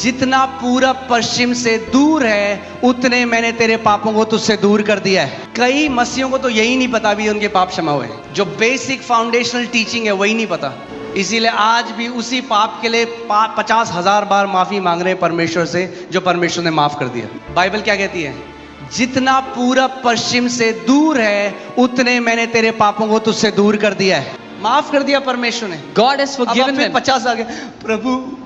जितना पूरब पश्चिम से दूर है उतने मैंने तेरे पापों को तुझसे दूर कर दिया है। कई मसीहों को तो यही नहीं पता भी उनके पाप क्षमा हुए। जो बेसिक फाउंडेशनल टीचिंग है वही नहीं पता, इसीलिए आज भी उसी पाप के लिए 50,000 बार माफी मांग रहे हैं परमेश्वर से, जो परमेश्वर ने माफ कर दिया। बाइबल क्या कहती है? जितना पूरब पश्चिम से दूर है उतने मैंने तेरे पापों को तुझसे दूर कर दिया है। माफ कर दिया परमेश्वर ने। God has forgiven them. 50 आ गए, प्रभु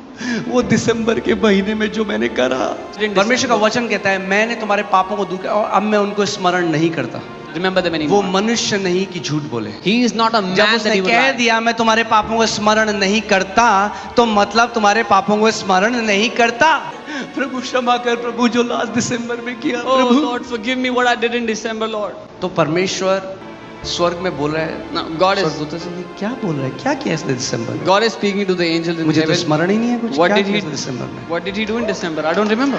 वो दिसंबर के महीने में जो मैंने करा, परमेश्वर का वचन कहता है मैंने तुम्हारे पापों को दूर किया और अब मैं उनको स्मरण नहीं करता। Remember them वो anymore. मनुष्य नहीं कि झूठ बोले। He is not a जब man that उसने he would कह lie. दिया मैं तुम्हारे पापों को स्मरण नहीं करता, तो मतलब तुम्हारे पापों को स्मरण नहीं करता। प्रभु क्षमा कर, प्रभु जो लास्ट दिसंबर में किया, Oh Prabhu. Lord, forgive me what I did in December, Lord. तो परमेश्वर स्वर्ग में बोल रहा है, Now God is स्वर्गदूतों से, ये क्या बोल रहा है, क्या किया इसने दिसंबर में? God is speaking to the angels in मुझे तो heaven. स्मरण ही नहीं है कुछ। What क्या did किया he इसने दिसंबर में? What did he do in December? I don't remember.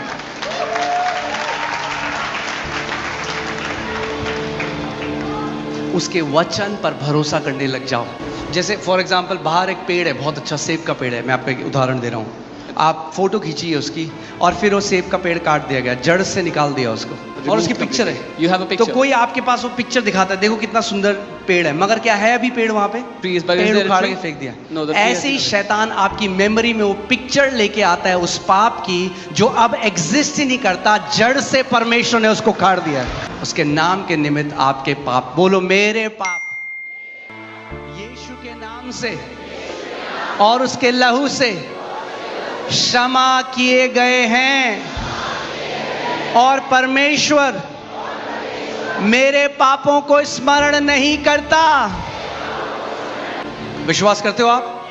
उसके वचन पर भरोसा करने लग जाओ। जैसे फॉर एग्जाम्पल बाहर एक पेड़ है, बहुत अच्छा सेब का पेड़ है, मैं आपको एक उदाहरण दे रहा हूँ। आप फोटो खींचिए उसकी और फिर वो सेब का पेड़ काट दिया गया, जड़ से निकाल दिया उसको, और उसकी पिक्चर है। You have a तो picture. कोई आपके पास वो पिक्चर दिखाता है, देखो कितना सुंदर पेड़ है, मगर क्या है अभी पेड़ वहां पे? Trees, but is पेड़ there a उखाड़ tree? के फेंक दिया। No, the tree has ऐसे ही been- शैतान आपकी मेमोरी में वो पिक्चर लेके आता है उस पाप की जो अब एग्जिस्ट ही नहीं करता, जड़ से परमेश्वर ने उसको काट दिया है। उसके नाम के निमित्त आपके पाप, बोलो मेरे पाप यीशु के नाम से और उसके लहू से क्षमा किए गए हैं, और परमेश्वर मेरे पापों को स्मरण नहीं करता। विश्वास करते हो आप?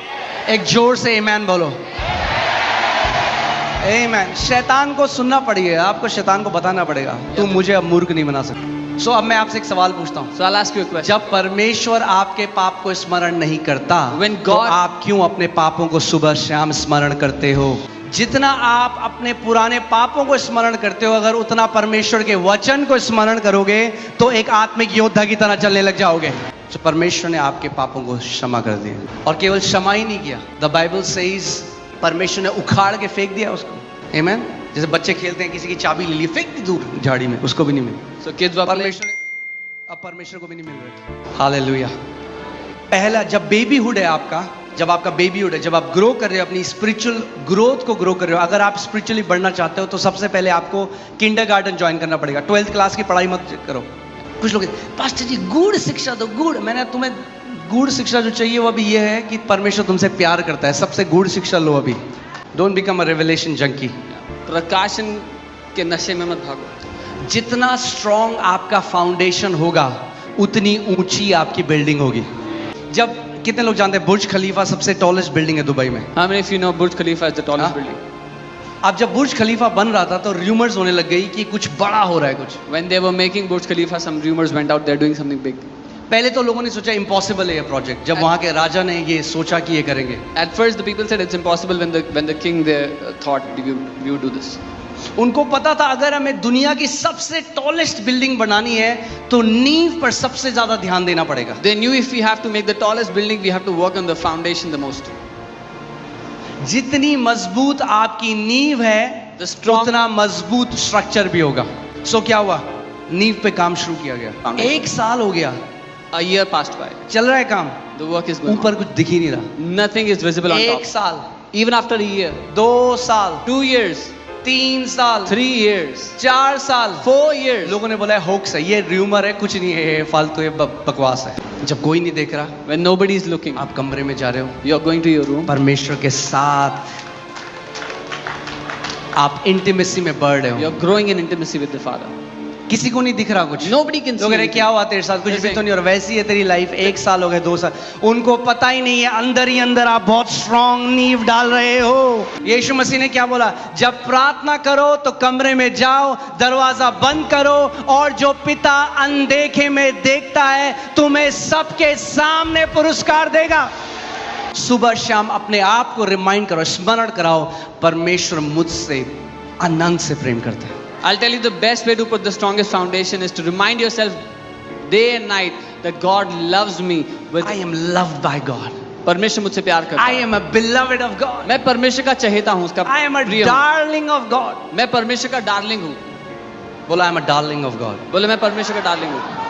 एक जोर से आमीन बोलो। आमीन। शैतान को सुनना पड़ेगा, आपको शैतान को बताना पड़ेगा, तू मुझे अब मूर्ख नहीं बना सकता। सो अब मैं आपसे एक सवाल पूछता हूं, So I'll ask you a question. जब परमेश्वर आपके पाप को स्मरण नहीं करता, When तो God- आप क्यों अपने पापों को सुबह शाम स्मरण करते हो? जितना आप अपने पुराने पापों को स्मरण करते हो, अगर उतना परमेश्वर के वचन को स्मरण करोगे तो एक आत्मिक योद्धा की तरह चलने लग जाओगे। तो परमेश्वर ने आपके पापों को क्षमा कर दिया, और केवल क्षमा ही नहीं किया, द बाइबल सेज परमेश्वर ने उखाड़ के फेंक दिया उसको। आमीन। जैसे बच्चे खेलते हैं, किसी की चाबी ले ली, फेंक दी दूर झाड़ी में, उसको भी नहीं मिली। So kids were playing. परमेश्वर अब परमेश्वर को भी नहीं मिल रहा। हालेलुया। पहला जब बेबीहुड है आपका, जब आपका बेबीहुड है, जब आप ग्रो कर रहे हो, अपनी स्पिरिचुअल ग्रोथ को ग्रो कर रहे हो, अगर आप स्पिरिचुअली बढ़ना चाहते हो तो सबसे पहले आपको किंडरगार्टन ज्वाइन करना पड़ेगा। 12th क्लास की पढ़ाई मत करो। कुछ लोग, पास्टर जी गूढ़ शिक्षा दो, गूढ़। मैंने तुम्हें गूढ़ शिक्षा जो चाहिए वो अभी ये है कि परमेश्वर तुमसे प्यार करता है, सबसे गूढ़ शिक्षा लो अभी। Don't become a revelation junkie. प्रकाशन के नशे में मत भागो। जितना स्ट्रॉन्ग आपका फाउंडेशन होगा उतनी ऊंची आपकी बिल्डिंग होगी। जब कितने लोग जानते हैं बुर्ज खलीफा सबसे टॉलेस्ट बिल्डिंग है दुबई में? How many of you know Burj Khalifa is the tallest हाँ? building? अब जब बुर्ज खलीफा बन रहा था तो रूमर्स होने लग गई कि कुछ बड़ा हो रहा है कुछ। When they were making Burj Khalifa, some rumors went out they're doing something big. पहले तो लोगों ने सोचा इम्पॉसिबल है ये प्रोजेक्ट, जब वहां के राजा ने ये सोचा कि ये करेंगे। At first, the people said it's impossible. When the king there thought we would do this. उनको पता था अगर हमें दुनिया की सबसे टॉलेस्ट बिल्डिंग बनानी है तो नींव पर सबसे ज्यादा ध्यान देना पड़ेगा। They knew if we have to make the tallest building, we have to work on the foundation the most. जितनी मजबूत आपकी नींव है The strong- उतना मजबूत स्ट्रक्चर भी होगा। सो क्या हुआ? नींव पे काम शुरू किया गया। Foundation. 1 साल हो गया, A year passed by. चल रहा है काम, The work is going ऊपर कुछ दिख ही नहीं रहा। on. Nothing is visible on 1 top. साल, Even after a year, 2 साल, 2 years, 3 साल, 3 years, 4 साल, 4 years. लोगों ने बोला है होक्स है, ये र्यूमर है, कुछ नहीं है, ये फालतू है, बकवास है। जब कोई नहीं देख रहा, When nobody is looking, आप कमरे में जा रहे हो, you're going to your room. परमेश्वर के साथ आप इंटीमेसी में बढ़ रहे हो। You're growing in intimacy with the Father. किसी को नहीं दिख रहा कुछ। Nobody can see लोग कह रहे anything. क्या हुआ तेरे साथ, कुछ भी They're तो नहीं हो रहा, वैसी है तेरी लाइफ। 1 साल हो गए, 2 साल, उनको पता ही नहीं है अंदर ही अंदर आप बहुत स्ट्रॉन्ग नींव डाल रहे हो। यीशु मसीह ने क्या बोला? जब प्रार्थना करो तो कमरे में जाओ, दरवाजा बंद करो, और जो पिता अनदेखे में देखता है तुम्हें सबके सामने पुरस्कार देगा। सुबह शाम अपने आप को रिमाइंड करो, स्मरण कराओ, परमेश्वर मुझसे अनंत से प्रेम करते हैं। I'll tell you the best way to put the strongest foundation is to remind yourself day and night that God loves me with I am loved by God. परमेश्वर मुझसे प्यार करता I है। am a beloved of God. मैं परमेश्वर का चहेता हूँ, उसका I am a प्रिय हूँ। darling of God. मैं परमेश्वर का डार्लिंग हूँ। बोला I am a darling of God. बोले मैं परमेश्वर का डार्लिंग हूँ।